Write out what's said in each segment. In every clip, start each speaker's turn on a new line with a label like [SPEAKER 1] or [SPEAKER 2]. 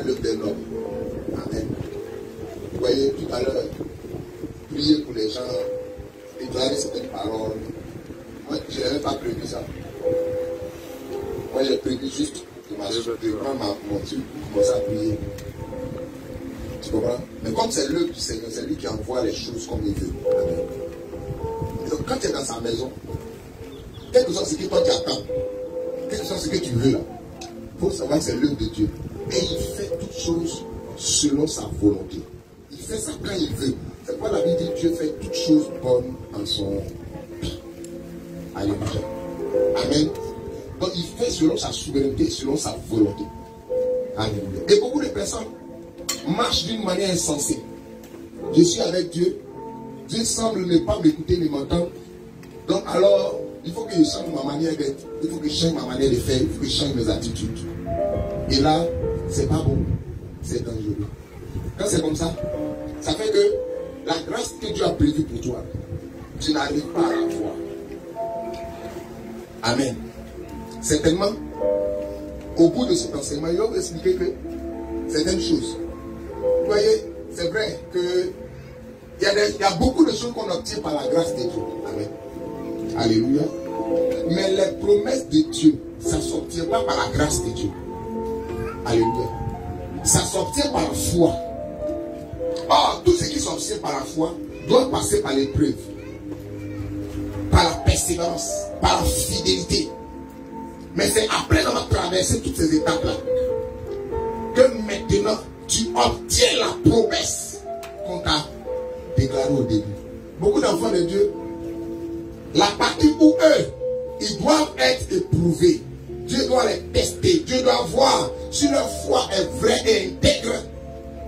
[SPEAKER 1] l'œuvre d'un homme. Amen. Vous voyez, tout à l'heure, prier pour les gens, déclarer certaines paroles. Moi, je n'avais pas prévu ça. Moi, j'ai prévu juste de prendre mon truc pour commencer à prier. Tu comprends? Mais comme c'est l'œuvre du Seigneur, c'est lui qui envoie les choses comme il veut. Amen. Et donc, quand tu es dans sa maison, quel que soit ce que toi tu attends, quel que soit ce que tu veux là, il faut savoir que c'est l'œuvre de Dieu. Et il fait toutes choses selon sa volonté. Il fait ça quand il veut. C'est pourquoi la Bible dit Dieu fait toutes choses bonnes en son temps. Alléluia. Amen. Donc il fait selon sa souveraineté, selon sa volonté. Alléluia. Et beaucoup de personnes marchent d'une manière insensée. Je suis avec Dieu. Dieu semble ne pas m'écouter, ne m'entendre. Donc alors, il faut que je change ma manière d'être. Il faut que je change ma manière de faire. Il faut que je change mes attitudes. Et là, c'est pas bon. C'est dangereux. Quand c'est comme ça fait que la grâce que Dieu a prévue pour toi, tu n'arrives pas à la voir. Amen. Certainement, au bout de cet enseignement, il va vous expliquer que certaines choses. Vous voyez, c'est vrai que il y a beaucoup de choses qu'on obtient par la grâce de Dieu. Amen. Alléluia. Mais les promesses de Dieu, ça ne s'obtient pas par la grâce de Dieu. Alléluia. Ça s'obtient par la foi. Or, tout ce qui s'obtient par la foi doit passer par l'épreuve, par la persévérance, par la fidélité. Mais c'est après avoir traversé toutes ces étapes-là que maintenant tu obtiens la promesse qu'on t'a déclarée au début. Beaucoup d'enfants de Dieu, la partie où eux, ils doivent être éprouvés. Dieu doit les tester. Dieu doit voir si leur foi est vraie et intègre.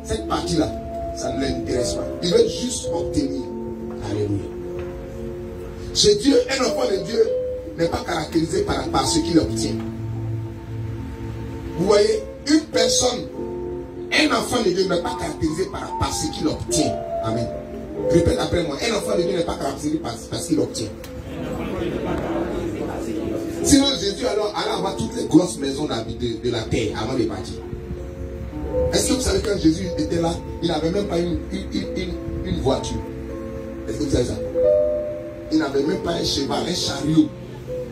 [SPEAKER 1] Cette partie-là, ça ne l'intéresse pas. Ils veulent juste obtenir. Alléluia. Chez Dieu, un enfant de Dieu n'est pas caractérisé par ce qu'il obtient. Vous voyez, une personne, un enfant de Dieu n'est pas caractérisé par ce qu'il obtient. Amen. Répète après moi. Un enfant de Dieu n'est pas caractérisé par ce qu'il obtient. Sinon Jésus alors allait avoir toutes les grosses maisons de la terre avant de partir. Est-ce que vous savez quand Jésus était là, il n'avait même pas une voiture? Est-ce que vous savez ça? Il n'avait même pas un cheval, un chariot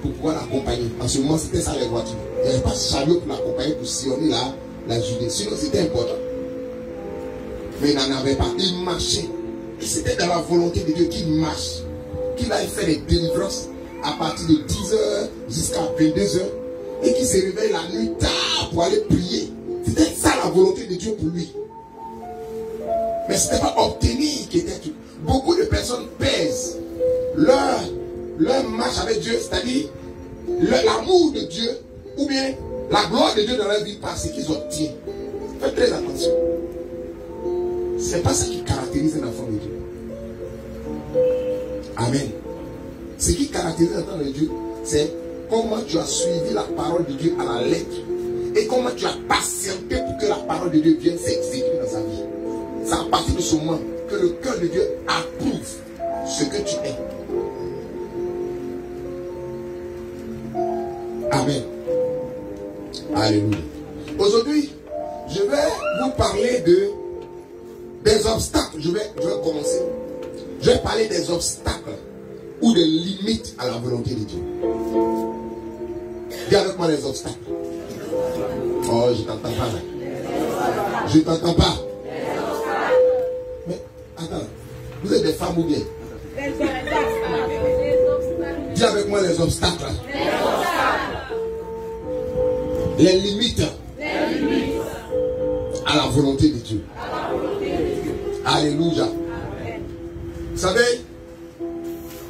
[SPEAKER 1] pour pouvoir l'accompagner. En ce moment, c'était ça les voitures. Il n'y avait pas de chariot pour l'accompagner, pour sillonner la Judée. Sinon, c'était important. Mais il n'en avait pas. Il marchait. Et c'était dans la volonté de Dieu qu'il marche. Qu'il aille faire des délivrances à partir de 10h jusqu'à 22h. Et qu'il se réveille la nuit tard pour aller prier. C'était ça la volonté de Dieu pour lui. Mais ce n'était pas obtenir qui était tout. Beaucoup de personnes pèsent leur marche avec Dieu, c'est-à-dire l'amour de Dieu ou bien la gloire de Dieu dans leur vie par ce qu'ils obtiennent. Faites très attention. Ce n'est pas ça qui caractérise un enfant de Dieu. Amen. Ce qui caractérise un enfant de Dieu, c'est comment tu as suivi la parole de Dieu à la lettre et comment tu as patienté pour que la parole de Dieu vienne s'exécuter dans sa vie. C'est à partir de ce moment que le cœur de Dieu approuve ce que tu es. Amen. Alléluia. Aujourd'hui, je vais vous parler des obstacles. Je vais commencer. Je vais parler des obstacles ou des limites à la volonté de Dieu. Dis avec moi les obstacles. Oh, je t'entends pas là. Je t'entends pas. Mais attends, vous êtes des femmes ou bien? Dis avec moi les obstacles. Les limites à la volonté de Dieu. Alléluia. Vous savez,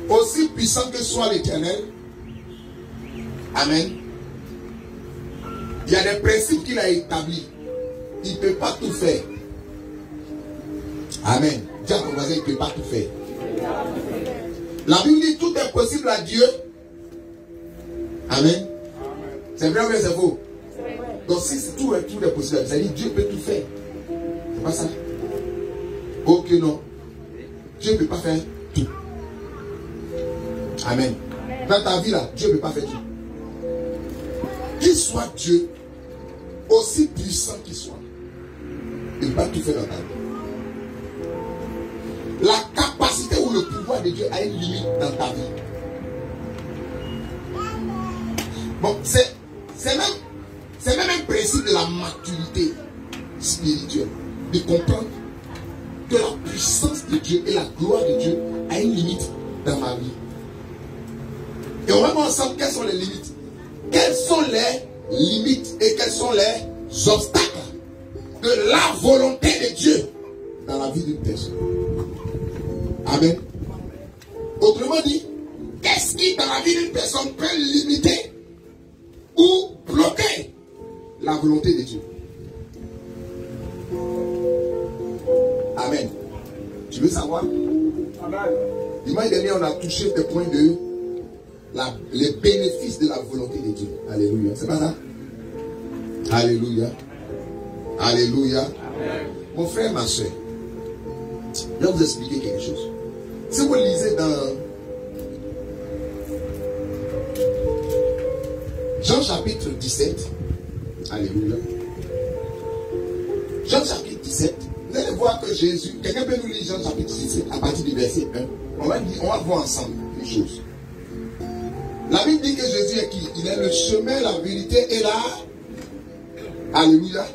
[SPEAKER 1] aussi puissant que soit l'Éternel, amen, il y a des principes qu'il a établis. Il ne peut pas tout faire. Amen. Dis à ton voisin, il ne peut pas tout faire. La Bible dit tout est possible à Dieu. Amen. C'est vrai ou bien c'est faux? Donc si tout est possible, ça veut dire Dieu peut tout faire. C'est pas ça? Ok, non. Dieu ne peut pas faire tout. Amen. Dans ta vie là, Dieu ne peut pas faire tout. Qu'il soit Dieu, aussi puissant qu'il soit, Il va tout faire dans ta vie. La capacité ou le pouvoir de Dieu a une limite dans ta vie. Bon, c'est même un principe de la maturité spirituelle. De comprendre que la puissance de Dieu et la gloire de Dieu a une limite dans ma vie. Et on va voir ensemble quelles sont les limites. Quelles sont les limites et quels sont les obstacles de la volonté de Dieu dans la vie d'une personne. Amen. Autrement dit, qu'est-ce qui dans la vie d'une personne peut limiter ou bloquer la volonté de Dieu? Amen. Tu veux savoir? Amen. Dimanche dernier, on a touché le point de les bénéfices de la volonté de Dieu. Alléluia. C'est pas ça? Alléluia. Alléluia. Amen. Mon frère, ma soeur, je vais vous expliquer quelque chose. Si vous lisez dans Jean chapitre 17, alléluia. Jean chapitre 17, vous allez voir que Jésus, quelqu'un peut nous lire Jean chapitre 17 à partir du verset 1. On va voir ensemble les choses. La Bible dit que Jésus est qui? Il est le chemin, la vérité et la... Alléluia.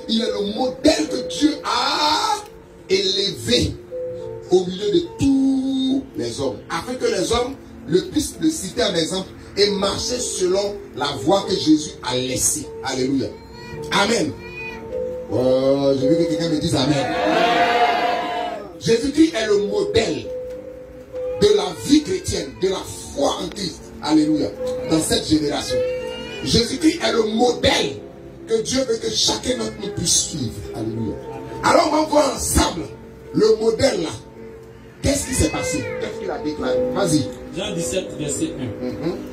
[SPEAKER 1] Il est le modèle que Dieu a élevé au milieu de tous les hommes, afin que les hommes puissent le citer en exemple et marcher selon la voie que Jésus a laissée. Alléluia. Amen. Oh, je veux que quelqu'un me dise Amen. Jésus-Christ est le modèle de la vie chrétienne, de la foi en Christ. Alléluia. Dans cette génération. Jésus-Christ est le modèle que Dieu veut que chacun d'entre nous puisse suivre. Alléluia. Alors on va voir ensemble le modèle là. Qu'est-ce qui s'est passé? Qu'est-ce qu'il a déclaré? Vas-y.
[SPEAKER 2] Jean 17, verset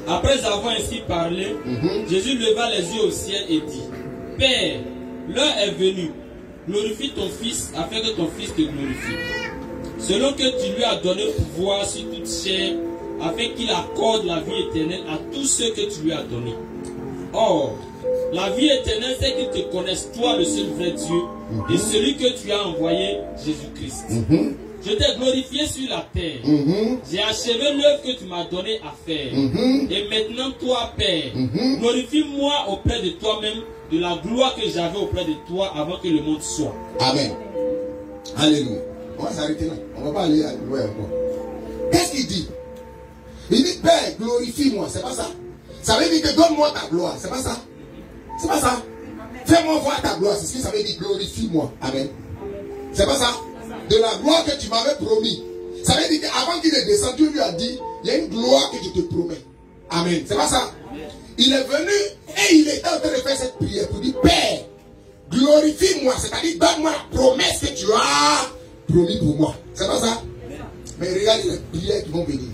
[SPEAKER 2] 1. Après avoir ainsi parlé, Jésus leva les yeux au ciel et dit: Père, l'heure est venue. Glorifie ton Fils afin que ton Fils te glorifie. Selon que tu lui as donné pouvoir sur toute chair, afin qu'il accorde la vie éternelle à tous ceux que tu lui as donnés. Or, la vie éternelle, c'est qu'ils te connaissent, toi, le seul vrai Dieu, et celui que tu as envoyé, Jésus-Christ. Je t'ai glorifié sur la terre. J'ai achevé l'œuvre que tu m'as donné à faire. Et maintenant, toi, Père, glorifie-moi auprès de toi-même de la gloire que j'avais auprès de toi avant que le monde soit.
[SPEAKER 1] Amen. Alléluia. On va s'arrêter là. On ne va pas aller à loin encore. Qu'est-ce qu'il dit? Il dit, Père, glorifie-moi. C'est pas ça? Ça veut dire que donne-moi ta gloire. C'est pas ça? C'est pas ça? Fais-moi voir ta gloire. C'est ce que ça veut dire, glorifie-moi. Amen. C'est pas ça? De la gloire que tu m'avais promis. Ça veut dire qu'avant qu'il ait descendu, Dieu lui a dit, il y a une gloire que je te promets. Amen. C'est pas ça? Il est venu et il était en train de faire cette prière pour dire, Père, glorifie-moi. C'est-à-dire, donne-moi la promesse que tu as promis pour moi. C'est pas ça? Mais regardez les prières qui vont venir.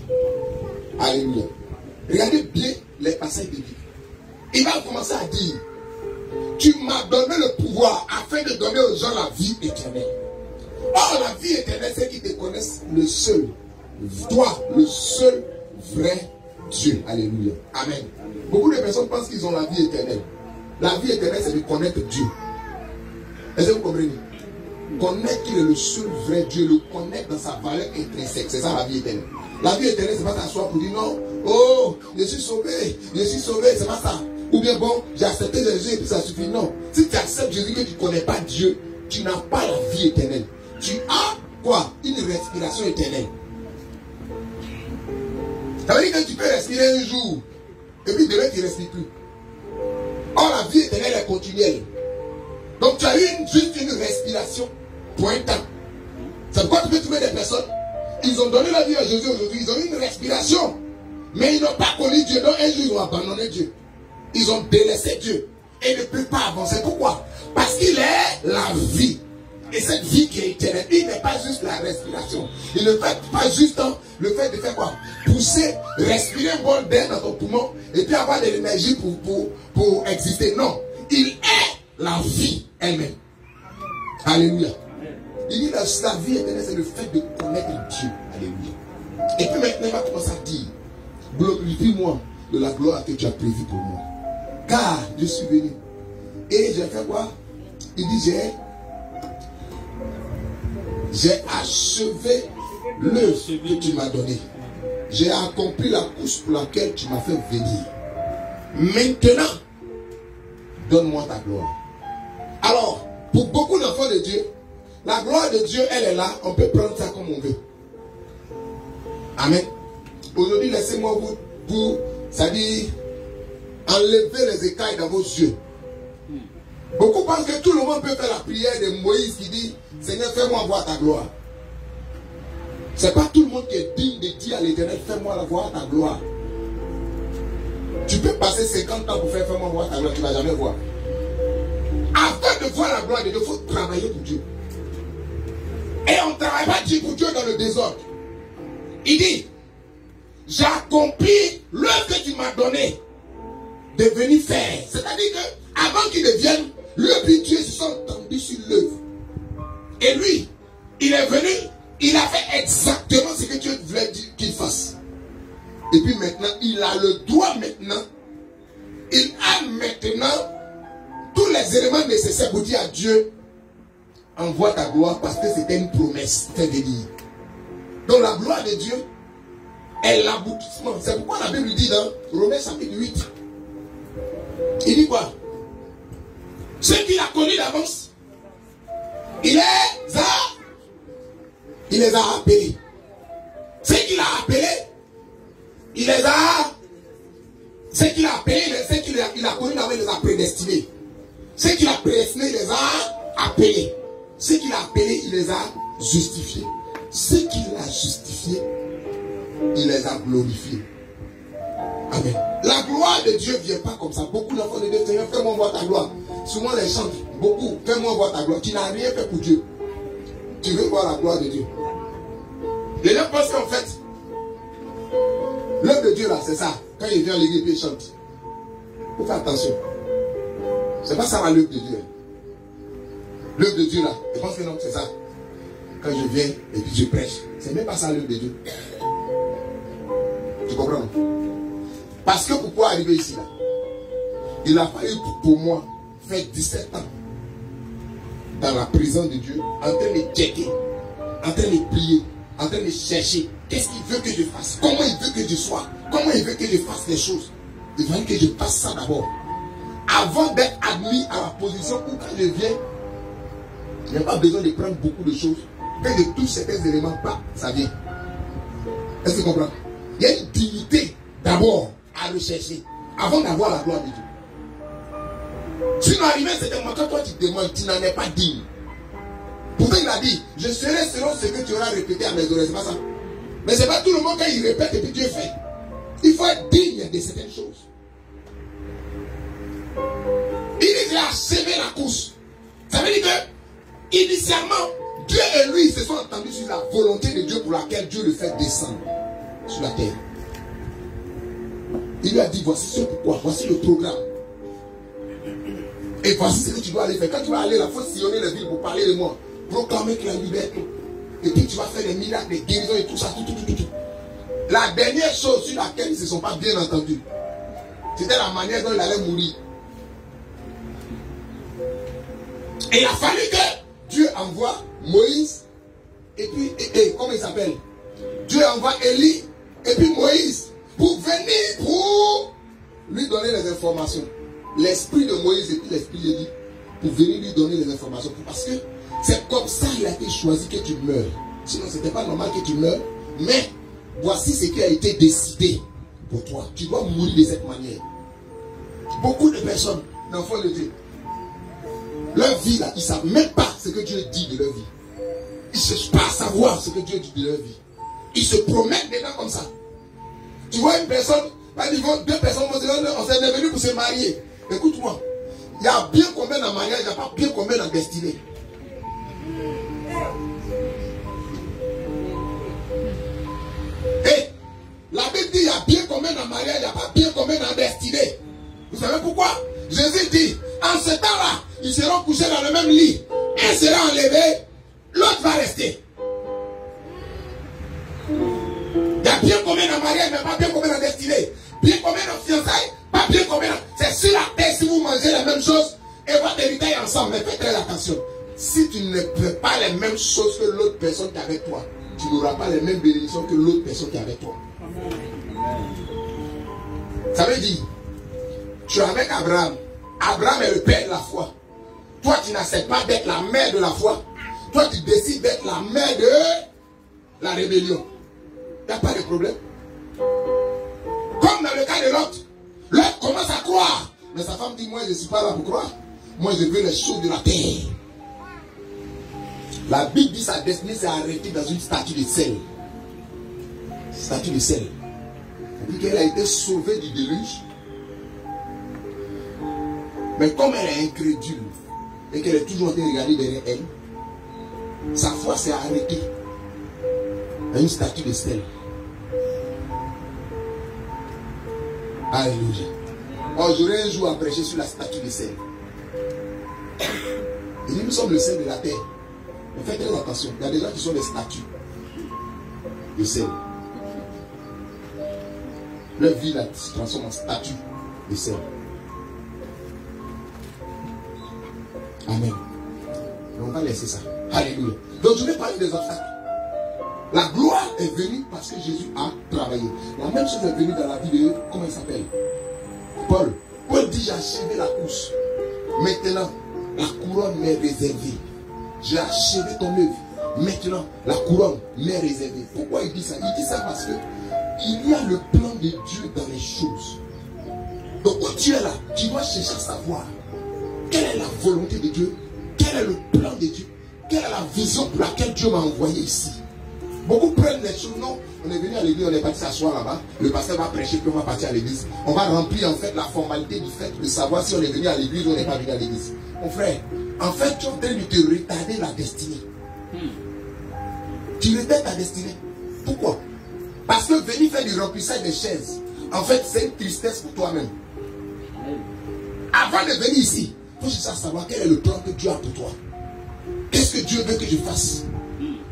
[SPEAKER 1] Alléluia. Regardez bien les passages de Dieu. Il va commencer à dire, tu m'as donné le pouvoir afin de donner aux gens la vie éternelle. Or, la vie éternelle, c'est qu'ils te connaissent le seul, toi, le seul vrai Dieu. Alléluia. Amen. Beaucoup de personnes pensent qu'ils ont la vie éternelle. La vie éternelle, c'est de connaître Dieu. Est-ce que vous comprenez? Connaître qu'il est le seul vrai Dieu, le connaître dans sa valeur intrinsèque. C'est ça la vie éternelle. La vie éternelle, c'est pas t'asseoir pour dire non, oh, je suis sauvé, c'est pas ça. Ou bien bon, j'ai accepté Jésus et puis ça suffit. Non. Si tu acceptes Jésus que tu ne connais pas Dieu, tu n'as pas la vie éternelle. Tu as quoi? Une respiration éternelle. Ça veut dire que tu peux respirer un jour et puis demain tu ne respires plus. Or la vie éternelle est continuelle. Donc tu as eu juste une respiration pour un temps. C'est pourquoi tu peux trouver des personnes, ils ont donné la vie à Jésus aujourd'hui, ils ont eu une respiration, mais ils n'ont pas connu Dieu. Donc un jour ils ont abandonné Dieu. Ils ont délaissé Dieu et ne peuvent pas avancer. Pourquoi? Parce qu'il est la vie. Et cette vie qui est éternelle, il n'est pas juste la respiration. Il ne fait pas juste le fait de faire quoi? Pousser, respirer un bol d'air dans ton poumon et puis avoir de l'énergie pour exister. Non. Il est la vie elle-même. Alléluia. Il dit la vie éternelle, c'est le fait de connaître Dieu. Alléluia. Et puis maintenant, il va commencer à dire, glorifie-moi de la gloire que tu as prévue pour moi. Car je suis venu. Et j'ai fait quoi? Il dit, J'ai achevé l'œuvre que tu m'as donnée. J'ai accompli la course pour laquelle tu m'as fait venir. Maintenant, donne-moi ta gloire. Alors, pour beaucoup d'enfants de Dieu, la gloire de Dieu, elle est là. On peut prendre ça comme on veut. Amen. Aujourd'hui, laissez-moi vous c'est-à-dire, enlever les écailles dans vos yeux. Beaucoup pensent que tout le monde peut faire la prière de Moïse qui dit, Seigneur, fais-moi voir ta gloire. Ce n'est pas tout le monde qui est digne de dire à l'Éternel, fais-moi voir ta gloire. Tu peux passer 50 ans pour faire fais-moi voir ta gloire, tu ne vas jamais voir. Avant de voir la gloire de Dieu, il faut travailler pour Dieu. Et on ne travaille pas pour Dieu dans le désordre. Il dit, j'ai accompli l'œuvre que tu m'as donnée de venir faire. C'est-à-dire que avant qu'il devienne, l'œuvre de Dieu se sont entendus sur l'œuvre. Et lui, il est venu, il a fait exactement ce que Dieu voulait qu'il fasse. Et puis maintenant, il a le droit maintenant, il a maintenant tous les éléments nécessaires pour dire à Dieu, envoie ta gloire parce que c'était une promesse, fait venir. Donc la gloire de Dieu est l'aboutissement. C'est pourquoi la Bible dit dans Romains chapitre 8. Il dit quoi? Ceux qu'il a connus d'avance, il les a appelés. Ceux qu'il a appelés, il les a. Ceux qu'il a appelés, ceux qu'il a connus d'avance, il les a prédestinés. Ceux qu'il a prédestinés, il les a appelés. Ceux qu'il a appelés, il les a justifiés. Ceux qu'il a justifiés, il les a glorifiés. Amen. La gloire de Dieu ne vient pas comme ça. Beaucoup d'enfants de Dieu, Seigneur, fais-moi voir ta gloire. Souvent les chantent, beaucoup, fais-moi voir ta gloire. Tu n'as rien fait pour Dieu. Tu veux voir la gloire de Dieu. Les gens pensent qu'en fait, l'œuvre de Dieu là, c'est ça. Quand il vient à l'église, il chante. Il faut faire attention. C'est pas ça l'œuvre de Dieu. L'œuvre de Dieu là, je pense que non, c'est ça. Quand je viens et puis je prêche, c'est même pas ça l'œuvre de Dieu. Tu comprends? Parce que pour pouvoir arriver ici là, il a fallu pour moi faire 17 ans dans la prison de Dieu, en train de checker, en train de prier, en train de chercher. Qu'est-ce qu'il veut que je fasse? Comment il veut que je sois? Comment il veut que je fasse les choses? Il veut que je fasse ça d'abord. Avant d'être admis à la position où quand je viens, il n'y a pas besoin de prendre beaucoup de choses. Quand je touche certains éléments, pas, ça vient. Est-ce que tu comprends? Il y a une dignité d'abord à rechercher avant d'avoir la gloire de Dieu. Sinon, arrivé, c'est un moment quand toi tu te demandes, tu n'en es pas digne. Pourtant, il a dit, je serai selon ce que tu auras répété à mes oreilles. C'est pas ça. Mais c'est pas tout le monde quand il répète et puis Dieu fait. Il faut être digne de certaines choses. Il a achevé la course. Ça veut dire que, initialement, Dieu et lui se sont entendus sur la volonté de Dieu pour laquelle Dieu le fait descendre sur la terre. Il lui a dit, voici ce pourquoi, voici le programme. Et voici ce que tu dois aller faire. Quand tu vas aller là, il faut sillonner les villes pour parler de moi. Proclamer que la liberté. Et puis tu vas faire des miracles, des guérisons et tout ça, tout. La dernière chose sur laquelle ils ne se sont pas bien entendus, c'était la manière dont il allait mourir. Et il a fallu que Dieu envoie Moïse, et puis, comment il s'appelle? Dieu envoie Élie, et puis Moïse, pour venir, pour lui donner les informations. L'esprit de Moïse et puis l'esprit d'Élie, pour venir lui donner les informations. Parce que c'est comme ça qu'il a été choisi que tu meurs. Sinon, ce n'était pas normal que tu meurs. Mais voici ce qui a été décidé pour toi. Tu dois mourir de cette manière. Beaucoup de personnes, d'enfants de Dieu, leur vie là, ils ne savent même pas ce que Dieu dit de leur vie. Ils ne cherchent pas à savoir ce que Dieu dit de leur vie. Ils se promènent dedans comme ça. Tu vois une personne, deux personnes vont dire, on s'est venu pour se marier. Écoute-moi, il y a bien combien dans mariage, il n'y a pas bien combien dans destinée. Et la Bible dit, il y a bien combien dans mariage, il n'y a pas bien combien dans destinée. Vous savez pourquoi? Jésus dit, en ce temps-là, ils seront couchés dans le même lit. Un sera enlevé, l'autre va rester. Il y a bien combien dans mariage, mais pas bien combien dans destinée. Bien combien dans fiançailles, pas bien combien dans... C'est sur la terre, si vous mangez la même chose, et votre héritage ensemble, mais faites très attention. Si tu ne fais pas les mêmes choses que l'autre personne qui est avec toi, tu n'auras pas les mêmes bénédictions que l'autre personne qui est avec toi. Ça veut dire, tu es avec Abraham. Abraham est le père de la foi. Toi, tu n'acceptes pas d'être la mère de la foi. Toi, tu décides d'être la mère de la rébellion. Il n'y a pas de problème. Comme dans le cas de Lot. Lot commence à croire. Mais sa femme dit, moi, je ne suis pas là pour croire. Moi, je veux les choses de la terre. La Bible dit sa destinée s'est arrêtée dans une statue de sel. Statue de sel. Et puis qu'elle a été sauvée du déluge. Mais comme elle est incrédule et qu'elle est toujours en train de regarder derrière elle, sa foi s'est arrêtée à une statue de sel. Alléluia. Oh, j'aurais un jour à prêcher sur la statue de sel. Il dit, nous sommes le sel de la terre. Mais faites très attention, il y a des gens qui sont des statues de sel. Leur vie là, se transforme en statue de sel. Amen. Et on va laisser ça. Alléluia. Donc je vais parler des obstacles. La gloire est venue parce que Jésus a travaillé. La même chose est venue dans la vie de, comment il s'appelle? Paul. Paul dit, j'ai achevé la course. Maintenant, la couronne m'est réservée. J'ai achevé ton œuvre. Maintenant, la couronne m'est réservée. Pourquoi il dit ça? Il dit ça parce que il y a le plan de Dieu dans les choses. Donc quand tu es là, tu dois chercher à savoir quelle est la volonté de Dieu, quel est le plan de Dieu, quelle est la vision pour laquelle Dieu m'a envoyé ici. Beaucoup prennent les choses, non, on est venu à l'église, on est parti s'asseoir là-bas, le pasteur va prêcher, puis on va partir à l'église. On va remplir en fait la formalité du fait de savoir si on est venu à l'église ou on n'est pas venu à l'église. Mon frère, en fait, tu es en train de te retarder la destinée. Tu retardes ta destinée. Pourquoi? Parce que venir faire du remplissage des chaises, en fait, c'est une tristesse pour toi-même. Avant de venir ici, il faut chercher à savoir quel est le plan que Dieu a pour toi. Qu'est-ce que Dieu veut que je fasse?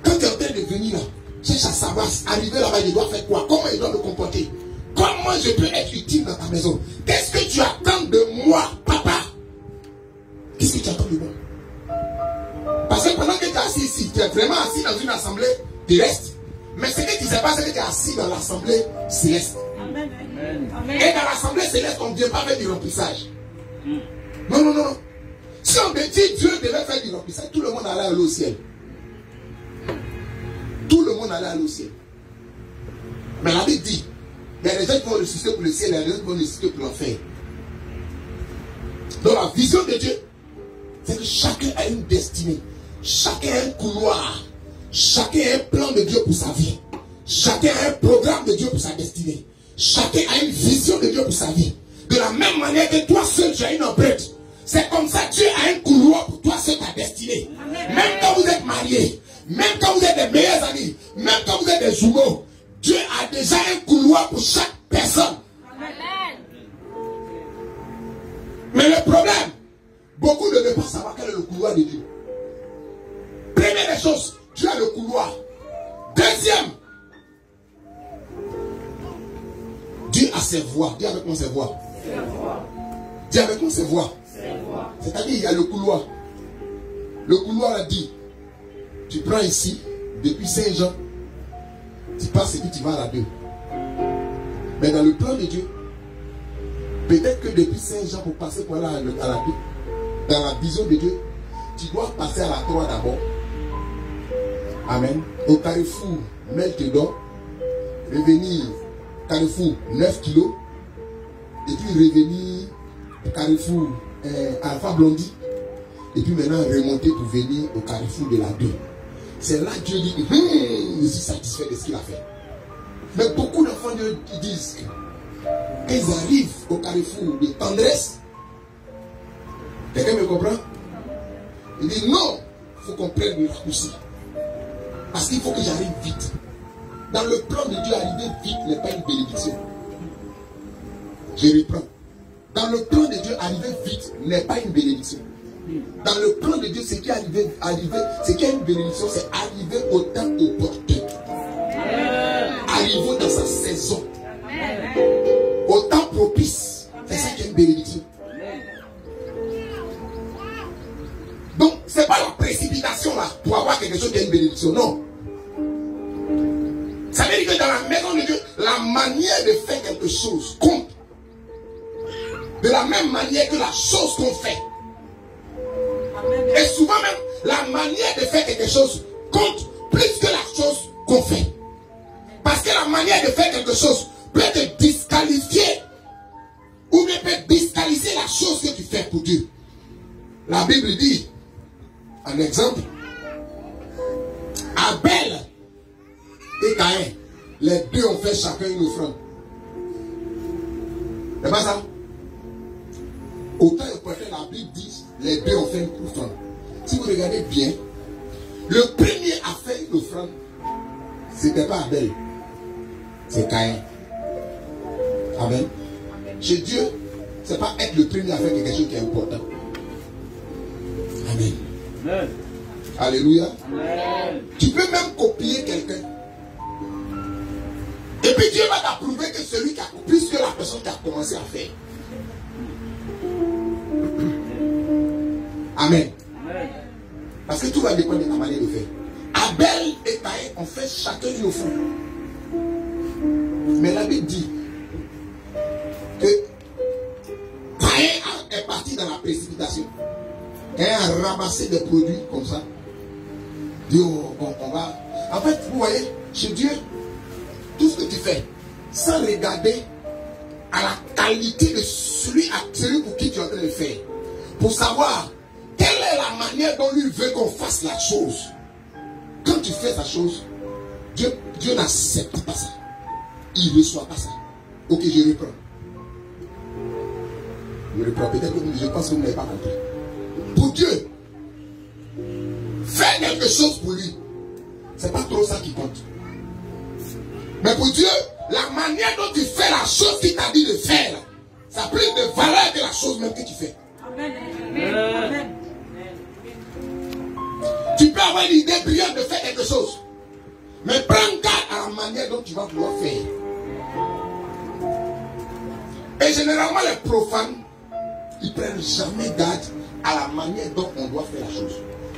[SPEAKER 1] Quand tu es en train de venir là, cherche à savoir, arriver là-bas, il doit faire quoi? Comment il doit me comporter? Comment je peux être utile dans ta maison? Qu'est-ce que tu attends de moi, papa? Qu'est-ce que tu attends de moi? Parce que pendant que tu es assis ici, tu es vraiment assis dans une assemblée terrestre. Mais ce que tu ne sais pas, c'est que tu es assis dans l'assemblée céleste. Amen. Et dans l'assemblée céleste, on ne vient pas faire du remplissage. Non, non, non, non. Si on me dit Dieu devait faire du remplissage, tout le monde allait aller au ciel. Tout le monde allait aller au ciel. Mais la Bible dit, il y a des gens qui vont ressusciter pour le ciel, il y a des gens qui vont ressusciter pour l'enfer. Donc la vision de Dieu, c'est que chacun a une destinée. Chacun a un couloir. Chacun a un plan de Dieu pour sa vie. Chacun a un programme de Dieu pour sa destinée. Chacun a une vision de Dieu pour sa vie. De la même manière que toi seul tu as une empreinte. C'est comme ça que Dieu a un couloir pour toi seul ta destinée. Amen. Même quand vous êtes mariés, même quand vous êtes des meilleurs amis, même quand vous êtes des jumeaux, Dieu a déjà un couloir pour chaque personne. Amen. Mais le problème, beaucoup ne veulent pas savoir quel est le couloir de Dieu. Première des choses, Dieu a le couloir. Deuxième, Dieu a ses voies. Dis avec moi ses voies. Dis avec moi ses voies. C'est-à-dire il y a le couloir. Le couloir a dit, tu prends ici, depuis Saint-Jean, tu passes et puis tu vas à la 2. Mais dans le plan de Dieu, peut-être que depuis Saint-Jean pour passer pour aller à la 2, dans la vision de Dieu, tu dois passer à la 3 d'abord. Amen. Au carrefour, Meltedon, revenir carrefour 9 kilos, et puis revenir carrefour Alpha Blondie, et puis maintenant remonter pour venir au carrefour de la 2. C'est là que Dieu dit, je suis satisfait de ce qu'il a fait. Mais beaucoup d'enfants disent que qu'ils arrivent au carrefour de tendresse. Quelqu'un me comprend? Il dit non, il faut qu'on prenne le raccourci. Parce qu'il faut que j'arrive vite. Dans le plan de Dieu, arriver vite n'est pas une bénédiction. Je reprends. Dans le plan de Dieu, arriver vite n'est pas une bénédiction. Dans le plan de Dieu, ce qui est ce qui est une bénédiction, c'est arriver au temps opportun. Arriver dans sa saison. Au temps propice. C'est ça qui est une bénédiction. Donc, ce n'est pas la pression. bénédiction. Non. Ça veut dire que dans la maison de Dieu, la manière de faire quelque chose compte. De la même manière que la chose qu'on fait. Et souvent même, la manière de faire quelque chose compte plus que la chose qu'on fait. Parce que la manière de faire quelque chose peut te disqualifier ou bien peut disqualifier la chose que tu fais pour Dieu. La Bible dit, un exemple, Abel et Caïn, les deux ont fait chacun une offrande. C'est pas ça? Autant de prophètes, la Bible dit, les deux ont fait une offrande. Si vous regardez bien, le premier a fait une offrande, c'était pas Abel, c'est Caïn. Amen. Chez Dieu, c'est pas être le premier à faire quelque chose qui est important. Amen. Amen. Alléluia. Amen. Tu peux même copier quelqu'un. Et puis Dieu va t'approuver que celui qui a plus que la personne qui a commencé à faire. Amen. Amen. Parce que tout va dépendre de ta manière de faire. Abel et Caïn ont fait chacun une offrande. Mais la Bible dit que Caïn est parti dans la précipitation. Caïn a ramassé des produits comme ça. Dit on va. En fait, vous voyez, chez Dieu, tout ce que tu fais, sans regarder à la qualité de celui pour qui tu es en train de faire, pour savoir quelle est la manière dont lui veut qu'on fasse la chose. Quand tu fais la chose, Dieu n'accepte pas ça. Il ne reçoit pas ça. Ok, je reprends. Je reprends. Peut-être que je pense que vous n'avez pas compris. Pour Dieu, faire quelque chose pour lui, c'est pas trop ça qui compte. Mais pour Dieu, la manière dont tu fais la chose qu'il t'a dit de faire, ça a plus de valeur que la chose même que tu fais. Amen. Amen. Tu peux avoir une idée brillante de faire quelque chose, mais prends garde à la manière dont tu vas vouloir faire. Et généralement, les profanes, ils ne prennent jamais garde à la manière dont on doit faire la chose.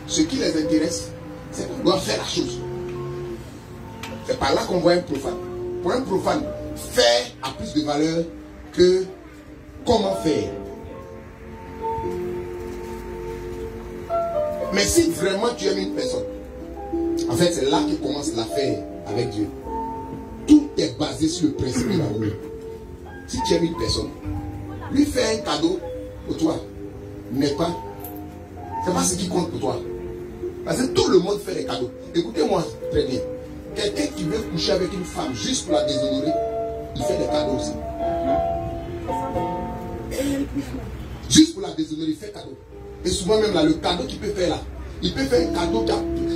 [SPEAKER 1] Ce qui les intéresse, c'est qu'on doit faire la chose. C'est par là qu'on voit un profane. Pour un profane, faire a plus de valeur que comment faire. Mais si vraiment tu aimes une personne, en fait c'est là que commence l'affaire avec Dieu. Tout est basé sur le principe de l'amour. Si tu aimes une personne, lui faire un cadeau pour toi n'est pas, c'est pas ce qui compte pour toi. Parce que tout le monde fait des cadeaux. Écoutez-moi très bien. Quelqu'un qui veut coucher avec une femme juste pour la déshonorer, il fait des cadeaux aussi. Juste pour la déshonorer, il fait cadeau. Et souvent même là, le cadeau qu'il peut faire là, il peut faire un cadeau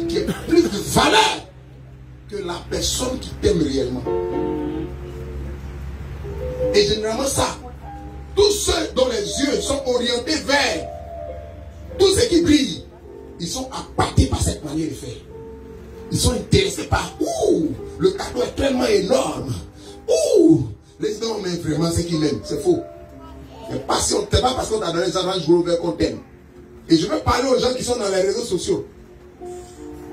[SPEAKER 1] qui a plus de valeur que la personne qui t'aime réellement. Et généralement ça, tous ceux dont les yeux sont orientés vers tout ce qui brille, ils sont appâtés par cette manière de faire. Ils sont intéressés par le cadeau est tellement énorme. Les gens, mais vraiment, c'est qu'ils aiment. C'est faux. C'est pas parce qu'on t'a donné ça Range Rover qu'on t'aime. Et je veux parler aux gens qui sont dans les réseaux sociaux.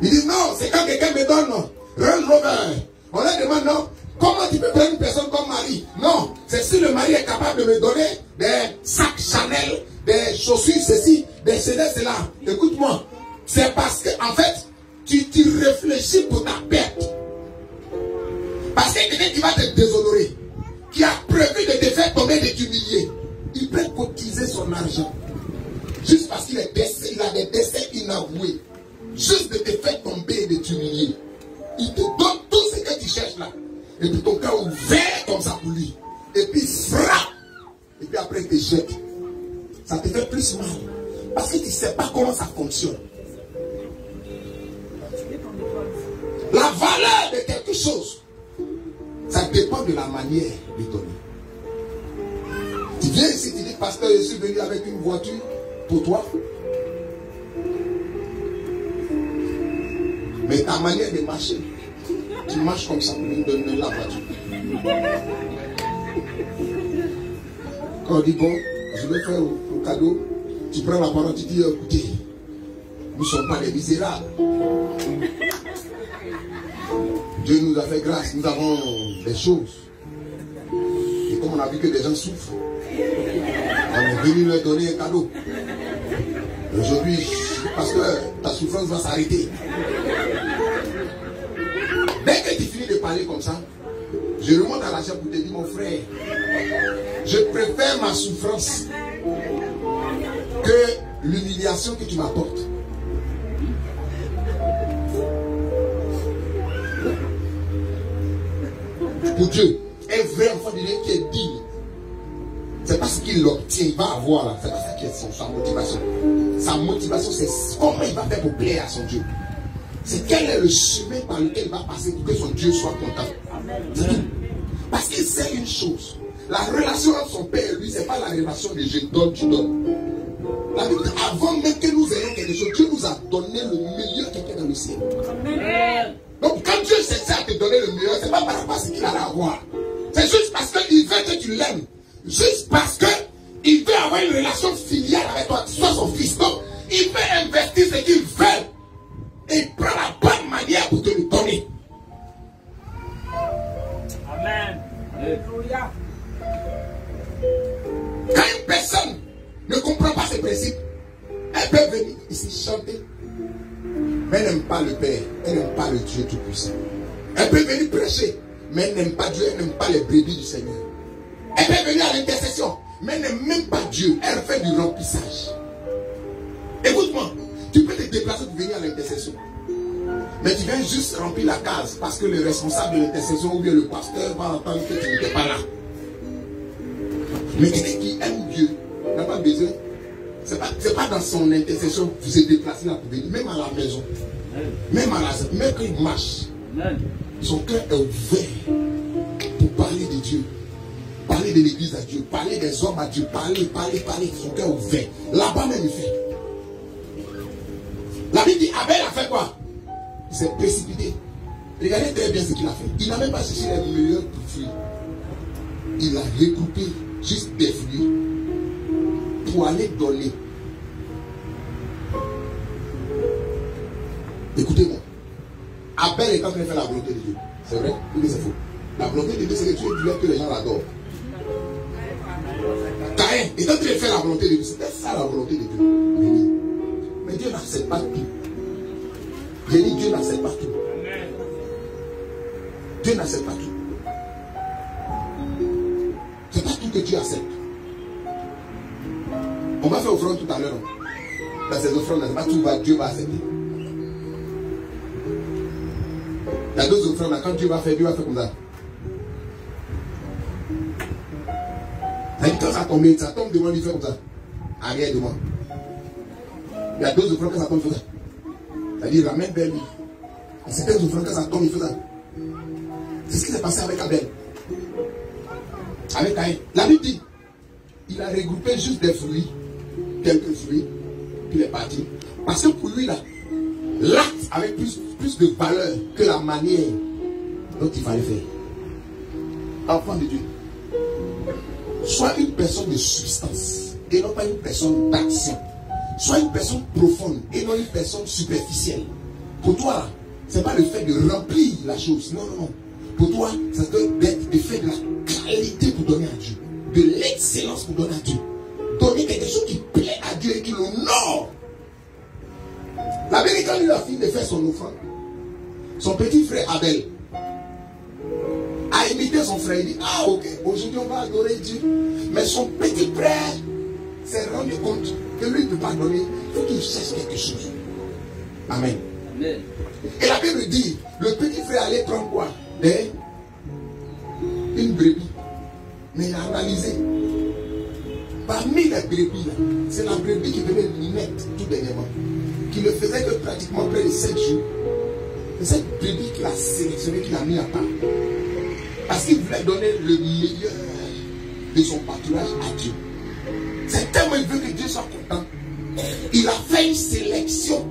[SPEAKER 1] Ils disent non, c'est quand quelqu'un me donne Range Rover. On leur demande non. Comment tu peux prendre une personne comme mari? Non, c'est si le mari est capable de me donner des sacs Chanel, des chaussures ceci, des cela. Écoute-moi, c'est parce que en fait, tu réfléchis pour ta perte. Parce que quelqu'un qui va te déshonorer, qui a prévu de te faire tomber, de t'humilier, il peut cotiser son argent. Juste parce qu'il a des décès inavoués. Juste de te faire tomber et de t'humilier. Il te donne tout ce que tu cherches là. Et puis ton cœur ouvert comme ça pour lui. Et puis frappe. Et puis après il te jette. Ça te fait plus mal. Parce que tu ne sais pas comment ça fonctionne. La valeur de quelque chose, ça dépend de la manière de donner. Tu viens ici, tu dis, pasteur, je suis venu avec une voiture pour toi. Mais ta manière de marcher, tu marches comme ça pour me donner la voiture. Quand on dit, bon, je vais faire un cadeau, tu prends la parole, tu dis, écoutez, nous ne sommes pas des misérables. Dieu nous a fait grâce, nous avons des choses. Et comme on a vu que des gens souffrent, on est venu leur donner un cadeau. Aujourd'hui, parce que ta souffrance va s'arrêter. Dès que tu finis de parler comme ça, je remonte à la chair pour te dire, mon frère, je préfère ma souffrance que l'humiliation que tu m'apportes. Pour Dieu, un vrai enfant de Dieu qui est digne, c'est pas ce qu'il obtient, il va avoir là, c'est pas ça qui est sa motivation. Sa motivation, c'est comment il va faire pour plaire à son Dieu. C'est quel est le chemin par lequel il va passer pour que son Dieu soit content. Parce qu'il sait une chose. La relation entre son père et lui, c'est pas la relation de je donne, tu donnes. La Bible dit, avant même que nous ayons quelque chose, Dieu nous a donné le meilleur qui est dans le ciel. Donc quand Dieu essaie à te donner le meilleur, c'est pas par rapport à ce qu'il a à avoir. C'est juste parce qu'il veut que tu l'aimes. Juste parce qu'il veut avoir une relation filiale avec toi, soit son fils. Donc, il veut investir ce qu'il veut. Et il prend la bonne manière pour te le donner.
[SPEAKER 3] Amen. Alléluia.
[SPEAKER 1] Quand une personne ne comprend pas ces principes, elle peut venir ici chanter. Mais elle n'aime pas le Père. Elle n'aime pas le Dieu Tout-Puissant. Elle peut venir prêcher. Mais elle n'aime pas Dieu. Elle n'aime pas les brebis du Seigneur. Elle peut venir à l'intercession. Mais elle n'aime même pas Dieu. Elle fait du remplissage. Écoute-moi. Tu peux te déplacer pour venir à l'intercession. Mais tu viens juste remplir la case. Parce que le responsable de l'intercession ou bien le pasteur va entendre que tu n'étais pas là. Mais quelqu'un qui aime Dieu n'a pas besoin. C'est pas dans son intercession que vous êtes déplacé là pour venir. Même à la maison. Même quand il marche. Son cœur est ouvert pour parler de Dieu. Parler de l'église à Dieu. Parler des hommes à Dieu. Parler. Son cœur est ouvert. Là-bas même il fait. La Bible dit, Abel a fait quoi? Il s'est précipité. Regardez très bien ce qu'il a fait. Il n'a même pas cherché les meilleurs fruits. Il a regroupé juste des fruits pour aller donner. Écoutez-moi. Abel est en train de faire la volonté de Dieu. C'est vrai ou bien c'est faux? La volonté de Dieu, c'est que Dieu voulait que les gens l'adorent. Caïn est en train de faire la volonté de Dieu. C'était ça la volonté de Dieu. Mais Dieu n'accepte pas tout. J'ai dit Dieu n'accepte pas tout. Dieu n'accepte pas tout. C'est pas tout que Dieu accepte. On va faire offrande tout à l'heure. Dans ces offrandes, c'est pas tout que Dieu va accepter. Il y a deux offrandes là, quand Dieu va faire comme ça. Quand ça tombe devant lui, fait comme ça. Arrière de moi. Il y a deux offrandes quand ça tombe, il fait ça. C'est-à-dire, ramène vers lui. Et c'est deux offrandes quand ça tombe, il fait ça. C'est ce qui s'est passé avec Abel. Avec Caïn. La Bible dit, il a regroupé juste des fruits, quelques fruits, puis il est parti. Parce que pour lui, là, l'acte avait plus de valeur que la manière dont il fallait faire. Enfant de Dieu, sois une personne de substance et non pas une personne d'action. Sois une personne profonde et non une personne superficielle. Pour toi, ce n'est pas le fait de remplir la chose. Non, non, non. Pour toi, ça doit être le fait de la qualité pour donner à Dieu. De l'excellence pour donner à Dieu. Donner quelque chose qui plaît à Dieu et qui l'honore. La vérité, quand il a fini de faire son offrande, son petit frère Abel a imité son frère. Il dit, ah ok, aujourd'hui on va adorer Dieu. Mais son petit frère s'est rendu compte que lui ne peut pas donner. Il faut qu'il cherche quelque chose. Amen. Amen. Et la Bible dit, le petit frère allait prendre quoi? Une brebis. Mais il a analysé. Parmi les brebis, c'est la brebis qui venait naître tout dernièrement. Qui ne faisait que pratiquement près de 7 jours. C'est cette brebis qu'il a sélectionné, qu'il a mis à part. Parce qu'il voulait donner le meilleur de son pâturage à Dieu. C'est tellement il veut que Dieu soit content. Il a fait une sélection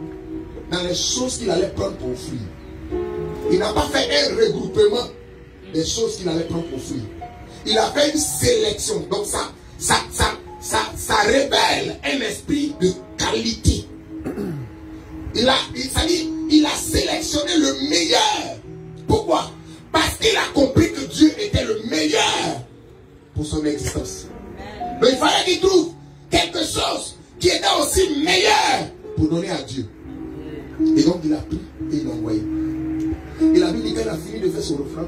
[SPEAKER 1] dans les choses qu'il allait prendre pour offrir. Il n'a pas fait un regroupement des choses qu'il allait prendre pour offrir. Il a fait une sélection. Donc ça révèle un esprit de qualité. Il a sélectionné le meilleur pour Pourquoi? Parce qu'il a compris que Dieu était le meilleur pour son existence. Donc il fallait qu'il trouve quelque chose qui était aussi meilleur pour donner à Dieu. Et donc il a pris et il l'a envoyé. Et la Bible dit qu'il a fini de faire son refrain.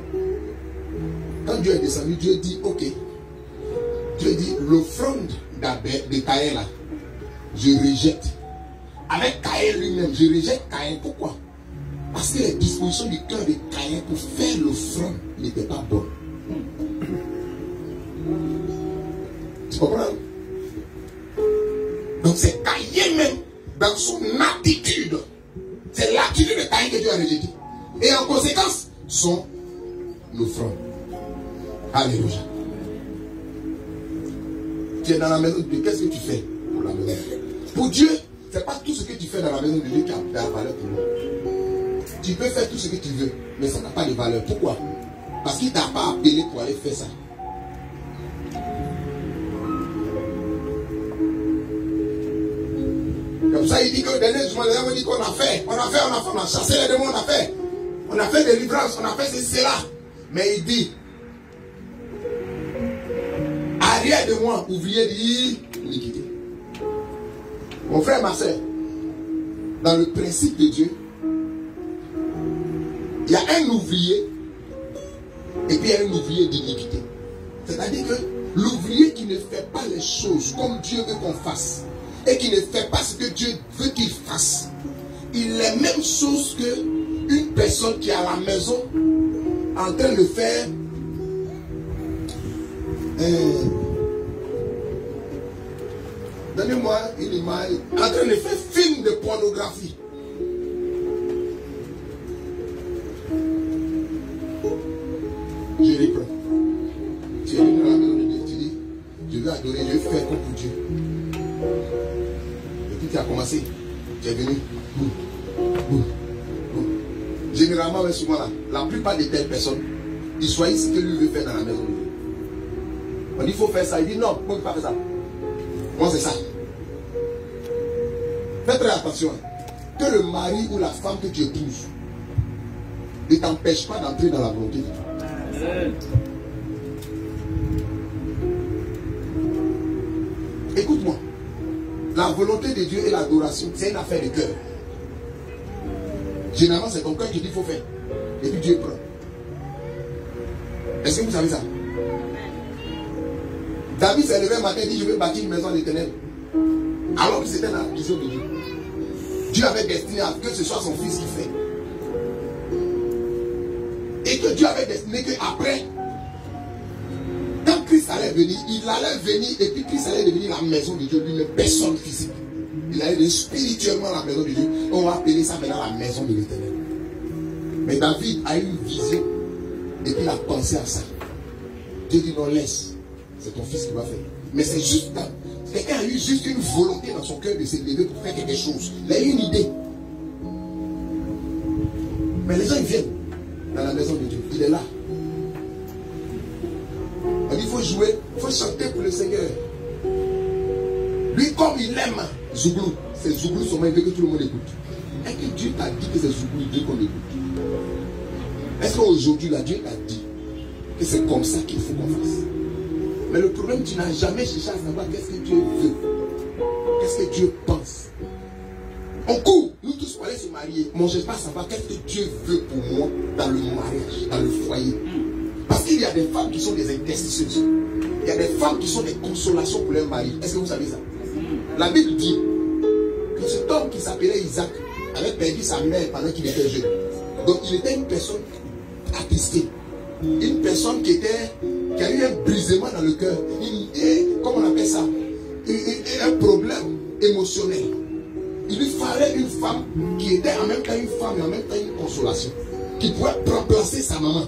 [SPEAKER 1] Quand Dieu est descendu, Dieu dit ok. Dieu dit l'offrande de Caïn là, je rejette. Avec Caïn lui-même, je rejette Caïn. Pourquoi? Parce que les dispositions du cœur de Caïn pour faire l'offrande n'étaient pas bonnes. Tu comprends? Donc c'est Caïn même, dans son attitude, c'est l'attitude de Caïn que Dieu a rejeté. Et en conséquence, son offrande. Alléluia. Tu es dans la maison de Dieu, qu'est-ce que tu fais pour la maison de Dieu? Pour Dieu, ce n'est pas tout ce que tu fais dans la maison de Dieu qui a de la valeur pour moi. Tu peux faire tout ce que tu veux, mais ça n'a pas de valeur. Pourquoi? Parce qu'il ne t'a pas appelé pour aller faire ça. Comme ça, il dit que le dernier jour, on dit qu'on a fait, on a chassé les démons, on a fait des livrances, on a fait ceci, cela. Mais il dit, arrière de moi, ouvrier d'iniquité. Mon frère, ma soeur, dans le principe de Dieu, il y a un ouvrier et puis il y a un ouvrier d'iniquité. C'est-à-dire que l'ouvrier qui ne fait pas les choses comme Dieu veut qu'on fasse et qui ne fait pas ce que Dieu veut qu'il fasse, il est la même chose qu'une personne qui est à la maison en train de faire donnez-moi une image, en train de faire film de pornographie. Je reprends. Tu es venu dans la maison de Dieu, tu dis, je veux adorer, je veux faire comme pour Dieu. Et puis tu as commencé, tu es venu. Généralement, mais souvent là, la plupart de telles personnes, ils choisissent ce que lui veut faire dans la maison de Dieu. On dit, il faut faire ça. Il dit, non, moi je ne peux pas faire ça. Moi c'est ça. Fais très attention. Que le mari ou la femme que tu épouses ne t'empêche pas d'entrer dans la volonté de Dieu. Écoute-moi. La volonté de Dieu et l'adoration, c'est une affaire de cœur. Généralement, c'est ton cœur qui dit qu'il faut faire. Et puis Dieu prend. Est-ce que vous savez ça? David s'est levé un matin et dit, je vais bâtir une maison à l'Éternel. Alors que c'était dans la vision de Dieu. Dieu avait destiné à que ce soit son fils qui fait. Et que Dieu avait destiné qu'après, quand Christ allait venir, il allait venir et puis Christ allait devenir la maison de Dieu, lui-même, personne physique. Il allait devenir spirituellement la maison de Dieu. On va appeler ça maintenant la maison de l'Éternel. Mais David a eu une vision et puis il a pensé à ça. Dieu dit non, laisse. C'est ton fils qui va faire. Mais c'est juste là. Quelqu'un a eu juste une volonté dans son cœur de se lever pour faire quelque chose. Il a eu une idée. Mais les gens ils viennent dans la maison de Dieu. Il est là. On dit il faut jouer, il faut chanter pour le Seigneur. Lui comme il aime Zouglou, c'est Zouglou seulement il veut que tout le monde écoute. Est-ce que Dieu t'a dit que c'est Zouglou Dieu qu'on écoute? Est-ce qu'aujourd'hui là Dieu t'a dit que c'est comme ça qu'il faut qu'on fasse? Mais le problème, tu n'as jamais cherché à savoir qu'est-ce que Dieu veut. Qu'est-ce que Dieu pense. On court, nous tous pour aller se marier. Mais on ne cherche pas à savoir qu'est-ce que Dieu veut pour moi dans le mariage, dans le foyer. Parce qu'il y a des femmes qui sont des intercesseuses. Il y a des femmes qui sont des consolations pour leur mari. Est-ce que vous savez ça? La Bible dit que cet homme qui s'appelait Isaac avait perdu sa mère pendant qu'il était jeune. Donc il était une personne attestée. Une personne qui a eu un brisement dans le cœur, comment on appelle ça, un problème émotionnel. Il lui fallait une femme qui était en même temps une femme et en même temps une consolation, qui pouvait remplacer sa maman.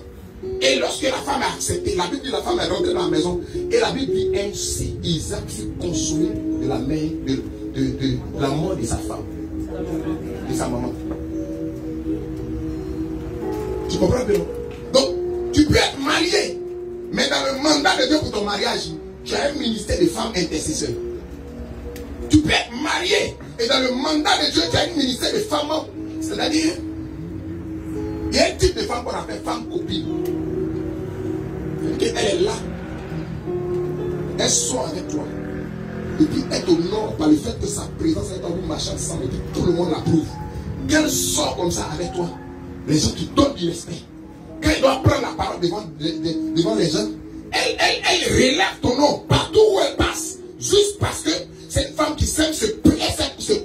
[SPEAKER 1] Et lorsque la femme a accepté, la Bible dit la femme est rentrée dans la maison, et la Bible dit ainsi Isaac fut consolé de la mort de sa femme, de sa maman. Tu comprends bien? Donc, tu peux être marié, mais dans le mandat de Dieu pour ton mariage, tu as un ministère de femmes intercesseurs. Tu peux être marié, et dans le mandat de Dieu, tu as un ministère de femmes, c'est-à-dire Il y a un type de femme qu'on appelle femme copine. Elle est là. Elle sort avec toi. Et puis elle t'honore par le fait que sa présence est dans vous marchant ensemble et que tout le monde l'approuve. Qu'elle sort comme ça avec toi, les gens qui donnent du respect. Quand elle doit prendre la parole devant les gens, elle relève ton nom partout où elle passe. Juste parce que c'est une femme qui sait se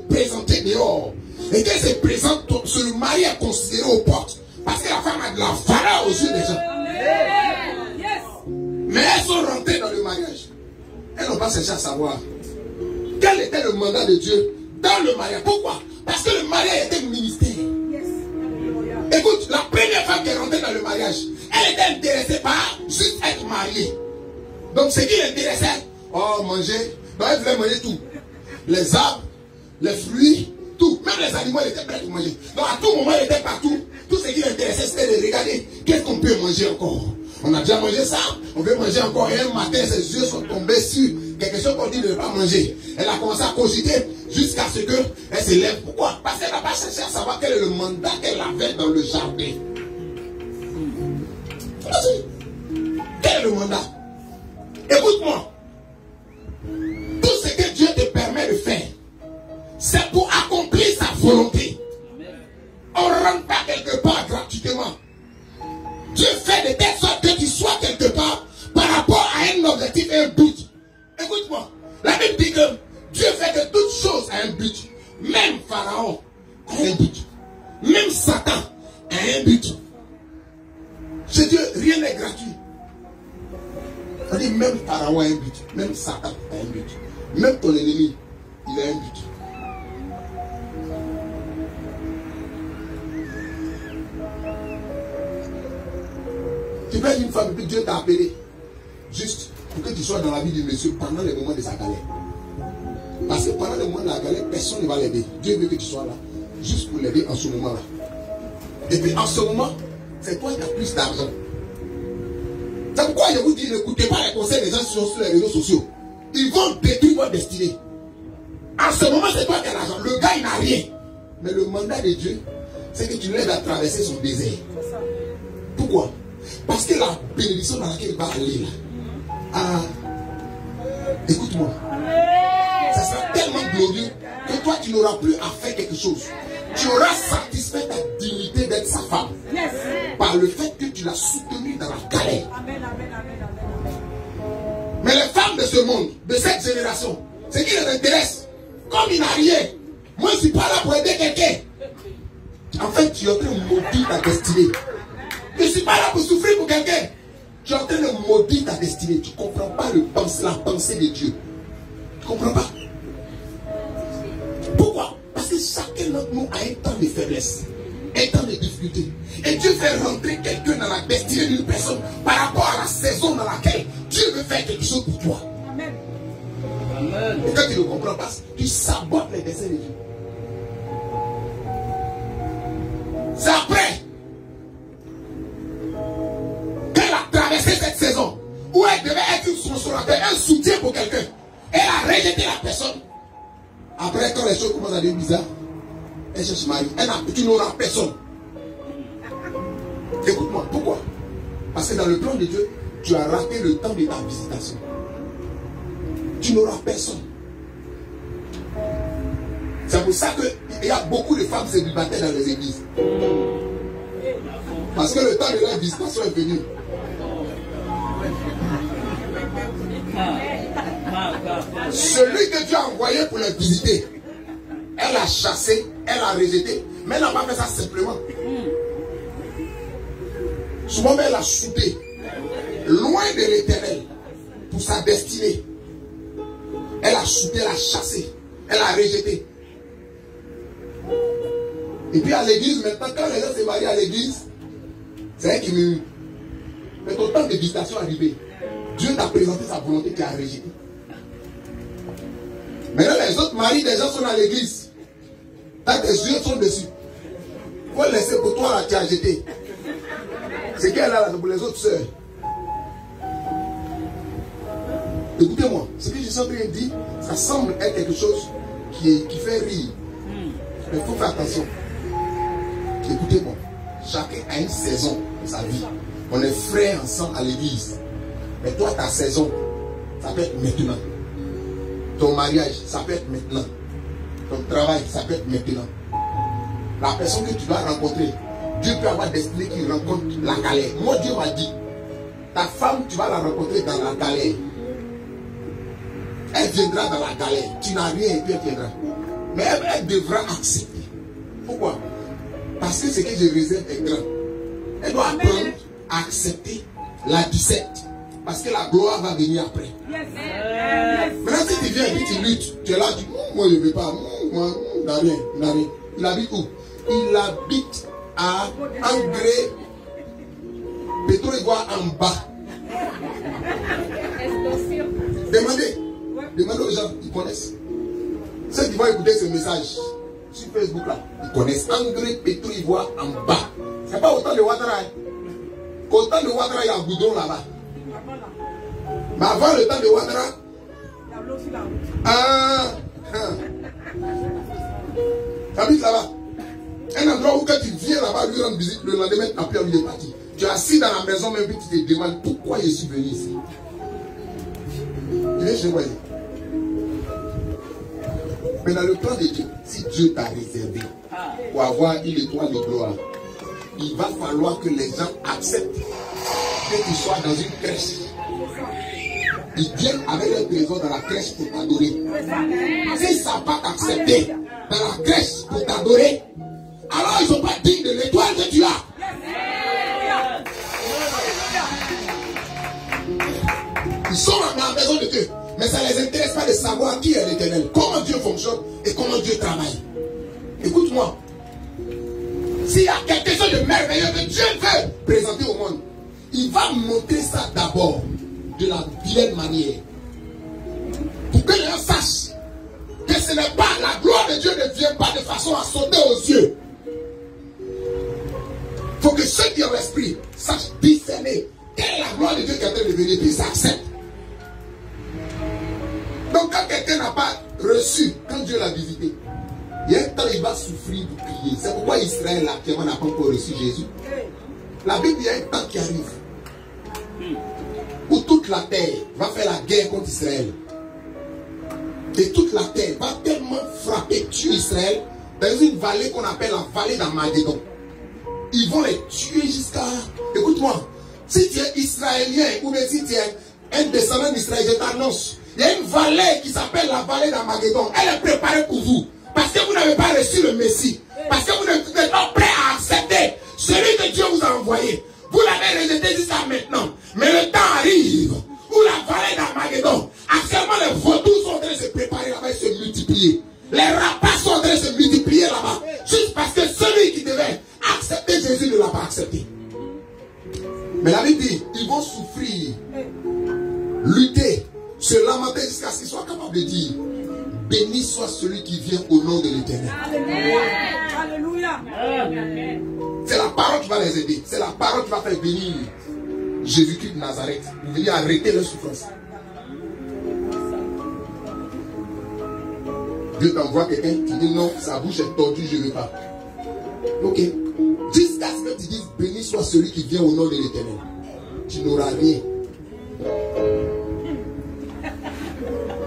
[SPEAKER 1] présenter dehors. Et qu'elle se présente, le mari est considéré aux portes. Parce que la femme a de la valeur aux yeux des gens. Mais elles sont rentrées dans le mariage. Elles n'ont pas cherché à savoir quel était le mandat de Dieu dans le mariage. Pourquoi? Parce que le mariage était ministère. Écoute, la première femme qui est rentrée dans le mariage, elle était intéressée par juste être mariée. Donc ce qui l'intéressait, oh manger, donc elle voulait manger tout. Les arbres, les fruits, tout. Même les animaux, elle était prête à manger. Donc à tout moment, elle était partout. Tout ce qui l'intéressait, c'était de regarder qu'est-ce qu'on peut manger encore. On a déjà mangé ça, on veut manger encore. Et un matin, ses yeux sont tombés sur quelque chose qu'on dit de ne pas manger. Elle a commencé à cogiter jusqu'à ce qu'elle se lève. Pourquoi? Parce qu'elle n'a pas cherché à savoir quel est le mandat qu'elle avait dans le jardin. Quel est le mandat? Écoute-moi. Tout ce que Dieu te permet de faire, c'est pour accomplir sa volonté. On ne rentre pas quelque part gratuitement. Dieu fait de telle sorte que tu sois quelque part par rapport à un objectif et un but. Écoute-moi, la Bible dit que Dieu fait de toutes choses à un but. Même Pharaon a un but. Même Satan a un but. Chez Dieu, rien n'est gratuit. On dit même Pharaon a un but. Même Satan a un but. Même ton ennemi, il a un but. Tu peux être une femme et puis Dieu t'a appelé juste pour que tu sois dans la vie du monsieur pendant les moments de sa galère. Parce que pendant les moments de la galère, personne ne va l'aider. Dieu veut que tu sois là, juste pour l'aider en ce moment-là. Et puis en ce moment, c'est toi qui as plus d'argent. C'est pourquoi je vous dis, n'écoutez pas les conseils des gens sur les réseaux sociaux. Ils vont détruire votre destinée. En ce moment, c'est toi qui as l'argent. Le gars, il n'a rien. Mais le mandat de Dieu, c'est que tu l'aides à traverser son désert. Pourquoi? Parce que la bénédiction dans laquelle il va aller là, écoute-moi, ça sera tellement glorieux que toi tu n'auras plus à faire quelque chose. Tu auras satisfait ta dignité d'être sa femme par le fait que tu l'as soutenue dans la galère. Mais les femmes de ce monde, de cette génération, ce qui les intéresse, comme il n'a rien, moi je ne suis pas là pour aider quelqu'un. En fait, tu es en train de maudire ta destinée. Je ne suis pas là pour souffrir pour quelqu'un. Tu es en train de maudire ta destinée. Tu ne comprends pas la pensée de Dieu. Tu ne comprends pas. Pourquoi? Parce que chacun d'entre nous a un temps de faiblesse, un temps de difficulté. Et Dieu fait rentrer quelqu'un dans la destinée d'une personne par rapport à la saison dans laquelle Dieu veut faire quelque chose pour toi. Amen. Et quand tu ne comprends pas, tu sabotes les desseins de Dieu. C'est après qu'elle a traversé cette saison où elle devait être une consolateur, un soutien pour quelqu'un. Elle a rejeté la personne. Après, quand les choses commencent à devenir bizarres, elle cherche mari. Tu n'auras personne. Écoute-moi, pourquoi? Parce que dans le plan de Dieu, tu as raté le temps de ta visitation. Tu n'auras personne. C'est pour ça qu'il y a beaucoup de femmes célibataires dans les églises. Parce que le temps de leur visitation est venu. Celui que Dieu a envoyé pour les visiter, elle a chassé, elle a rejeté, mais elle n'a pas fait ça simplement. Souvent, elle a soudé loin de l'Éternel pour sa destinée. Elle a soudé, elle a chassé, elle a rejeté. Et puis à l'église, maintenant, quand les gens se marient à l'église, c'est elle qui me... Mais ton temps de visitation est arrivé. Dieu t'a présenté sa volonté qui a rejeté. Maintenant, les autres maris des gens sont à l'église. Là, tes yeux sont dessus. Il faut laisser pour toi, là, tu as jeté. C'est qu'elle a là, c'est pour les autres sœurs. Écoutez-moi, ce que je suis en train de dire, ça semble être quelque chose qui fait rire. Mais il faut faire attention. Écoutez-moi, Chacun a une saison de sa vie. On est frères ensemble à l'église. Mais toi, ta saison, ça peut être maintenant. Ton mariage, ça peut être maintenant. Ton travail, ça peut être maintenant. La personne que tu vas rencontrer, Dieu peut avoir destiné qu'il rencontre la galère. Moi, Dieu m'a dit, ta femme, tu vas la rencontrer dans la galère. Elle viendra dans la galère. Tu n'as rien et puis elle viendra. Mais elle devra accepter. Pourquoi? Parce que ce que je réserve est grand. Elle doit apprendre à accepter la 17. Parce que la gloire va venir après. Maintenant, si tu viens et tu luttes, tu es là, tu dis, moi je ne veux pas, moi, il n'a rien. Il habite où? Il habite à Angré, Pétro-Ivoire en bas. Demandez aux gens, ils connaissent. Ceux qui vont écouter ce message sur Facebook là, ils connaissent Angré, Pétro-Ivoire en bas. Ce n'est pas autant de Ouattara. Autant de Ouattara, il y a un goudron là-bas. Mais avant le temps de Ouattara, t'habites là-bas. Un endroit où quand tu viens là-bas, lui rendre visite, le lendemain, après il est parti. Tu es assis dans la maison, même puis tu te demandes pourquoi je suis venu ici. Tu viens chez moi ici. Mais dans le plan de Dieu, si Dieu t'a réservé pour avoir une étoile de gloire, il va falloir que les gens acceptent que tu sois dans une crèche. Ils viennent avec leur trésor dans la crèche pour t'adorer. Si ça n'a pas accepté dans la crèche pour t'adorer, alors ils ne sont pas dignes de l'étoile que tu as. Ils sont dans la maison de Dieu, mais ça ne les intéresse pas de savoir qui est l'Éternel, comment Dieu fonctionne et comment Dieu travaille. Écoute-moi. S'il y a quelque chose de merveilleux que Dieu veut présenter au monde, il va montrer ça d'abord de la vilaine manière. Pour que les gens sachent que ce n'est pas la gloire de Dieu ne vient pas de façon à sauter aux yeux. Il faut que ceux qui ont l'esprit sachent discerner quelle est la gloire de Dieu qui est en train de venir et ils acceptent. Donc quand quelqu'un n'a pas reçu, quand Dieu l'a visité, il y a un temps il va souffrir pour prier. C'est pourquoi Israël actuellement n'a pas encore reçu Jésus. La Bible, il y a un temps qui arrive où toute la terre va faire la guerre contre Israël. Et toute la terre va tellement frapper, tuer Israël dans une vallée qu'on appelle la vallée d'Armageddon. Ils vont les tuer jusqu'à... Écoute-moi, si tu es israélien ou bien si tu es un descendant d'Israël, je t'annonce, il y a une vallée qui s'appelle la vallée d'Armageddon. Elle est préparée pour vous. Parce que vous n'avez pas reçu le Messie. Parce que vous n'êtes pas prêt à accepter celui que Dieu vous a envoyé. Vous l'avez rejeté jusqu'à maintenant. Mais le temps arrive où la vallée d'Armageddon, actuellement les vautours sont en train de se préparer là-bas et se multiplier. Les rapaces sont en train de se multiplier là-bas. Juste parce que celui qui devait accepter Jésus ne l'a pas accepté. Mais la Bible dit, ils vont souffrir, lutter, se lamenter jusqu'à ce qu'ils soient capables de dire, béni soit celui qui vient au nom de l'Éternel.
[SPEAKER 3] Alléluia.
[SPEAKER 1] C'est la parole qui va les aider. C'est la parole qui va faire venir Jésus-Christ de Nazareth pour venir arrêter leur souffrance. Dieu t'envoie quelqu'un qui dit non, sa bouche est tordue, je ne veux pas. Ok. Jusqu'à ce que tu dises béni soit celui qui vient au nom de l'Éternel. Tu n'auras rien.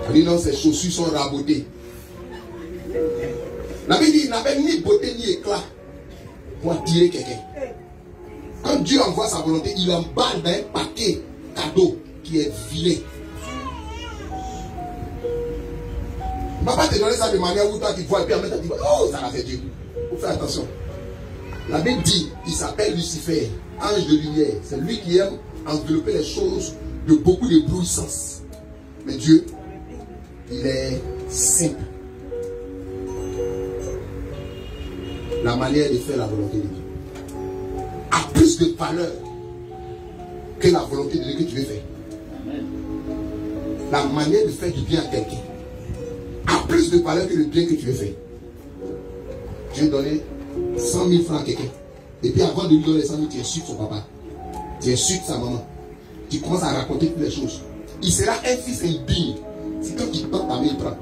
[SPEAKER 1] Tu dis non, ses chaussures sont rabotées. La Bible dit il n'avait ni beauté ni éclat pour attirer quelqu'un. Quand Dieu envoie sa volonté, il emballe dans un paquet cadeau qui est vilain. Il ne va pas te donner ça de manière où toi tu vois et puis en même temps tu vois, oh ça l'a fait Dieu. Il faut faire attention. La Bible dit, il s'appelle Lucifer, ange de lumière. C'est lui qui aime envelopper les choses de beaucoup de puissance. Mais Dieu, il est simple. La manière de faire la volonté de Dieu a plus de valeur que la volonté de Dieu que tu veux faire. La manière de faire du bien à quelqu'un a plus de valeur que le bien que tu veux faire. Tu veux donner 100 000 francs à quelqu'un. Et puis avant de lui donner 100 000, tu insultes son papa. Tu insultes sa maman. Tu commences à raconter toutes les choses. Il sera un fils indigne. Si quand il prend ta main, il prend.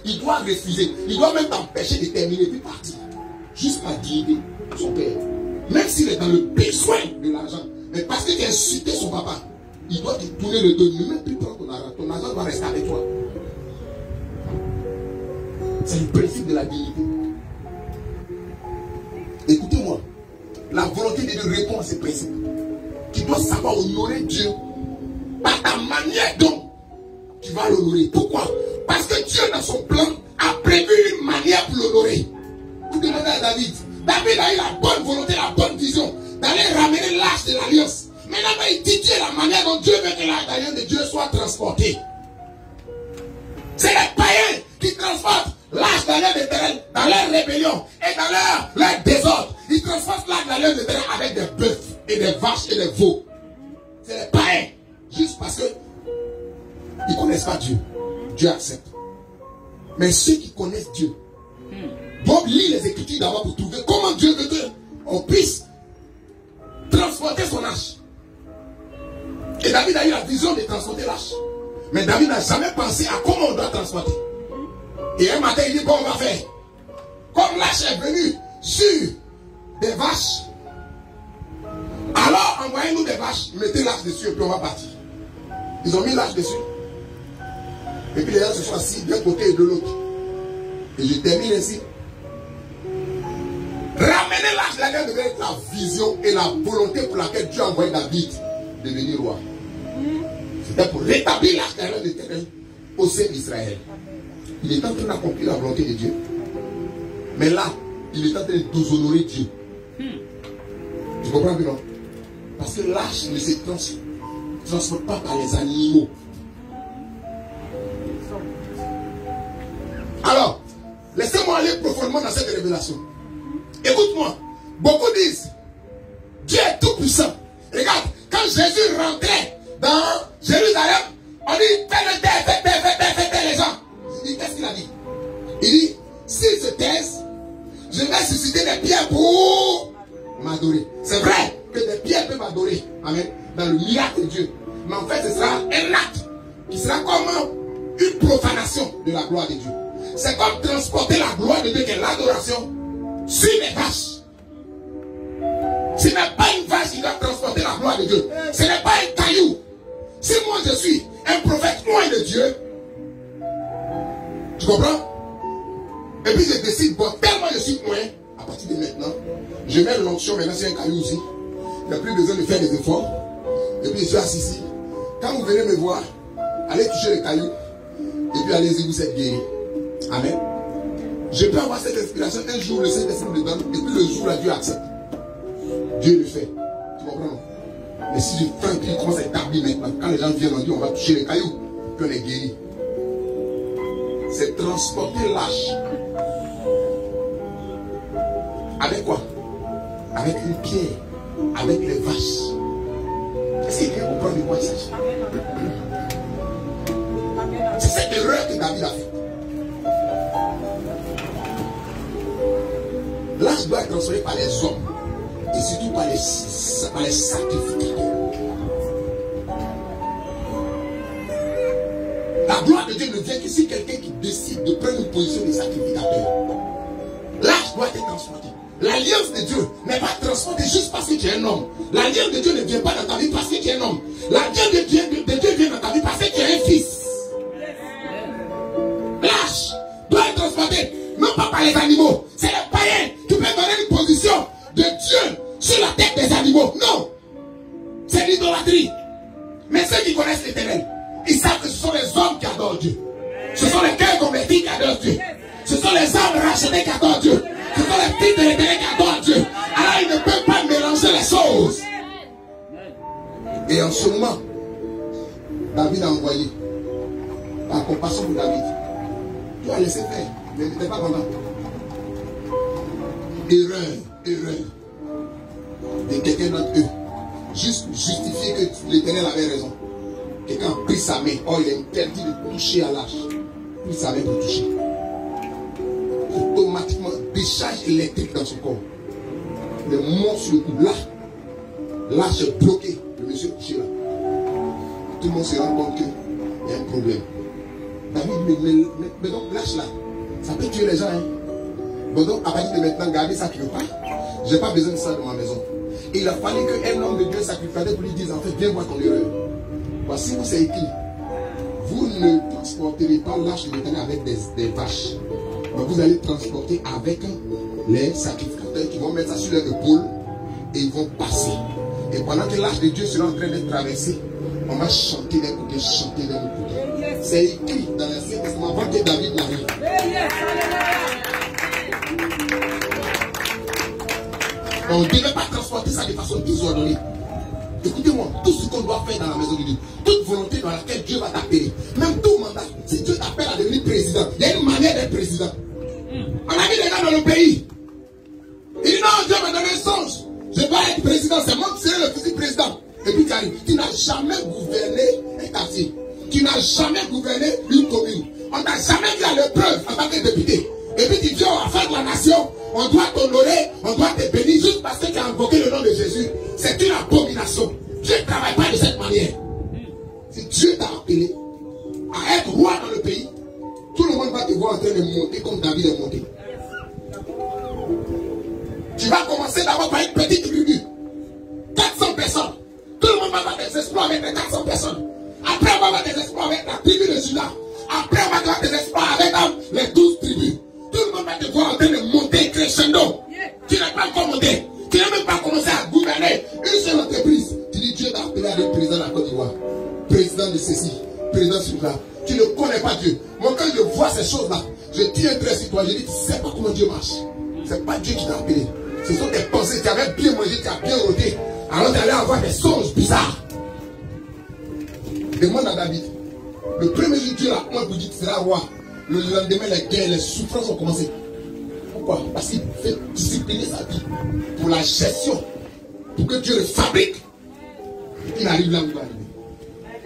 [SPEAKER 1] il doit refuser. Il doit même t'empêcher de terminer puis partir. Juste par dignité son père. Même s'il est dans le besoin de l'argent. Mais parce que tu as insulté son papa, il doit te tourner le dos. Ne même plus prendre ton argent. Ton argent doit rester avec toi. C'est le principe de la dignité. Écoutez-moi. La volonté de Dieu répond à ces principes. Tu dois savoir honorer Dieu par ta manière dont tu vas l'honorer. Pourquoi? Parce que Dieu, dans son plan, a prévu une manière pour l'honorer. Vous demandez à David. David a eu la bonne volonté, la bonne vision d'aller ramener l'arche de l'alliance. Maintenant, il dit Dieu la manière dont Dieu veut que l'alliance de Dieu soit transportée. C'est les païens qui transportent l'arche de l'alliance de l'Éternel dans leur rébellion et dans leur désordre. Ils transportent l'arche de l'alliance de l'Éternel avec des bœufs et des vaches et des veaux. C'est les païens. Juste parce que ils ne connaissent pas Dieu. Dieu accepte. Mais ceux qui connaissent Dieu, Bob lit les Écritures d'abord pour trouver comment Dieu veut qu'on puisse transporter son arche. Et David a eu la vision de transporter l'arche. Mais David n'a jamais pensé à comment on doit transporter. Et un matin, il dit, bon, on va faire. Comme l'arche est venue sur des vaches, alors envoyez-nous des vaches, mettez l'arche dessus et puis on va partir. Ils ont mis l'arche dessus. Et puis les gens se sont assis d'un côté et de l'autre. Et je termine ainsi. Ramener l'arche de l'alliance devait être la vision et la volonté pour laquelle Dieu a envoyé David de devenir roi. C'était pour rétablir l'arche de l'alliance de l'Éternel au sein d'Israël. Il est en train d'accomplir la volonté de Dieu. Mais là, il est en train de déshonorer Dieu. Tu comprends bien, non? Parce que l'arche ne se transporte pas par les animaux. Alors, laissez-moi aller profondément dans cette révélation. Écoute-moi, beaucoup disent, Dieu est tout puissant. Regarde, quand Jésus rentrait dans Jérusalem, on dit, fais les gens. Il dit, qu'est-ce qu'il a dit? Il dit, s'ils se taisent, je vais susciter des pierres pour m'adorer. C'est vrai que des pierres peuvent m'adorer. Amen. Dans le miracle de Dieu. Mais en fait, ce sera un acte qui sera comme une profanation de la gloire de Dieu. C'est comme transporter la gloire de Dieu, qui est l'adoration, sur les vaches. Ce n'est pas une vache qui doit transporter la gloire de Dieu. Ce n'est pas un caillou. Si moi je suis un prophète loin de Dieu, tu comprends? Et puis je décide, bon, tellement je suis loin, à partir de maintenant, je mets l'onction maintenant sur un caillou aussi. Il n'y a plus besoin de faire des efforts. Et puis je suis assis ici. Quand vous venez me voir, allez toucher le caillou. Et puis allez-y, vous êtes guéris. Amen. Je peux avoir cette inspiration un jour, le Saint-Esprit me donne, et puis le jour là, Dieu accepte. Dieu le fait. Tu comprends? Mais si je fais un puis commence à établir maintenant, quand les gens viennent, on dit on va toucher les cailloux, puis on est guéri. C'est transporter l'arche. Avec quoi? Avec une pierre, avec les vaches. Est-ce qu'il vient comprendre de quoi il s'agit? C'est cette erreur que David a faite. L'arche doit être transformée par les hommes et surtout par les sacrificateurs. La gloire de Dieu ne vient que si quelqu'un qui décide de prendre une position de sacrificateur. L'arche doit être transportée. L'alliance de Dieu n'est pas transportée juste parce que tu es un homme. L'alliance de Dieu ne vient pas dans ta vie parce que tu es un homme. L'alliance de Dieu vient dans ta vie parce que tu es un fils. L'arche doit être transportée, non pas par les animaux. C'est les païens qui peuvent donner une position de Dieu sur la tête des animaux. Non. C'est l'idolâtrie. Mais ceux qui connaissent l'Éternel, ils savent que ce sont les hommes qui adorent Dieu. Ce sont les cœurs convertis qui adorent Dieu. Ce sont les âmes rachetées qui adorent Dieu. Ce sont les fils de l'Éternel qui adorent Dieu. Alors ils ne peuvent pas mélanger les choses. Et en ce moment, David a envoyé, par compassion pour David, tu as laissé faire, mais il n'était pas content. Erreur de quelqu'un d'entre eux. Juste justifier que l'Éternel avait raison. Quelqu'un a pris sa main. Oh, il est interdit de toucher à l'arche. Pris sa main pour toucher. Automatiquement, décharge électrique dans son corps. Le monstre le coup. Là, l'arche est bloquée. Le monsieur est couché là. Tout le monde se rend compte qu'il y a un problème. David dit, mais donc lâche là. Ça peut tuer les gens. Hein. Bon donc, à partir de maintenant, gardez ça quelque part. Je n'ai pas besoin de ça dans ma maison. Et il a fallu qu'un homme de Dieu sacrifié pour lui dire, en fait, viens voir ton erreur. Voici où c'est écrit. Vous ne transporterez pas l'arche de l'Éternel avec des vaches. Mais vous allez transporter avec les sacrificateurs qui vont mettre ça sur leur épaule et ils vont passer. Et pendant que l'arche de Dieu sera en train d'être traversée, on va chanter d'un côté, chanter d'un autre côté. C'est écrit dans l'Ancien Testament avant que David n'arrive. On ne devait pas transporter ça de façon désordonnée. Écoutez-moi, tout ce qu'on doit faire dans la maison de Dieu, toute volonté dans laquelle Dieu va t'appeler, même tout mandat, si Dieu t'appelle à devenir président, il y a une manière d'être président. On a mis des gars dans le pays. Il dit non, Dieu m'a donné un songe. Je vais être président, c'est moi qui serai le futur président. Et puis tu arrives, tu n'as jamais gouverné un quartier. Tu n'as jamais gouverné une commune. On t'a jamais vu à l'épreuve en tant que député. Et puis tu viens à faire de la nation. On doit t'honorer, on doit te bénir juste parce que tu as invoqué le nom de Jésus. C'est une abomination. Dieu ne travaille pas de cette manière. Si Dieu t'a appelé à être roi dans le pays, tout le monde va te voir en train de monter comme David est monté. Tu vas commencer d'abord par une petite tribu. 400 personnes. Tout le monde va avoir des exploits avec les 400 personnes. Après, on va avoir des exploits avec la tribu de Juda. Après, on va avoir des exploits avec les 12 tribus. Tout le monde va te voir en train de monter crescendo. Tu n'as pas encore monté. Tu n'as même pas commencé à gouverner une seule entreprise. Tu dis Dieu t'a appelé à être président de la Côte d'Ivoire. Président de ceci, président de celui-là. Tu ne connais pas Dieu. Moi, quand je vois ces choses-là, je dis un trait sur toi. Je dis, tu ne sais pas comment Dieu marche. Ce n'est pas Dieu qui t'a appelé. Ce sont tes pensées. Tu avais bien mangé, tu as bien rôté. Alors tu allais avoir des songes bizarres. Demande à David. Le premier jour, Dieu l'a honte pour dire que tu seras roi. Le lendemain, les guerres, les souffrances ont commencé. Pourquoi? Parce qu'il fait discipliner sa vie pour la gestion. Pour que Dieu le fabrique. Et qu'il arrive là où il va arriver.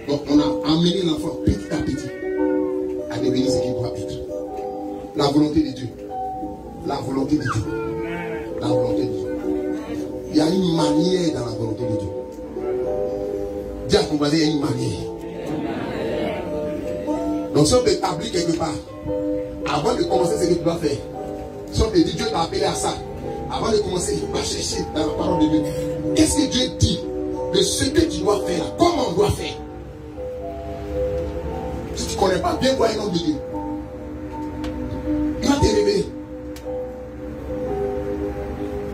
[SPEAKER 1] Donc on a amené l'enfant petit à petit à devenir ce qu'il doit être. La volonté de Dieu. La volonté de Dieu. La volonté de Dieu. Il y a une manière dans la volonté de Dieu. Dis à ton voisin, il y a une manière. Donc si on t'établit quelque part, avant de commencer ce que tu dois faire, si on te dit Dieu t'a appelé à ça, avant de commencer, il va chercher dans la parole de Dieu. Qu'est-ce que Dieu dit de ce que tu dois faire, comment on doit faire? Si tu ne connais pas bien quoi est le nom de Dieu, il va te révéler.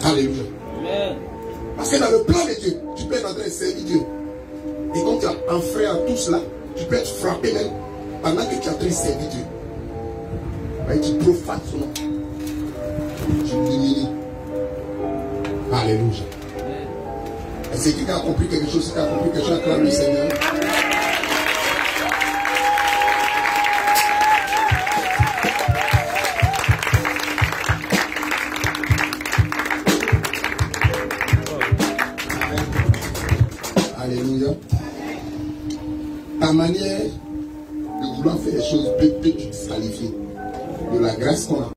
[SPEAKER 1] Alléluia. Parce que dans le plan de Dieu, tu peux être en train de servir Dieu. Et quand tu as un frère à tout cela, tu peux être frappé même pendant que tu es en train de servir Dieu. Mais tu profanes son nom. Tu l'humilies. Alléluia. Est-ce que tu as compris quelque chose? Si tu as compris quelque chose, acclame le Seigneur. Alléluia. Ta manière de vouloir faire les choses peut te disqualifier de la grâce qu'on a.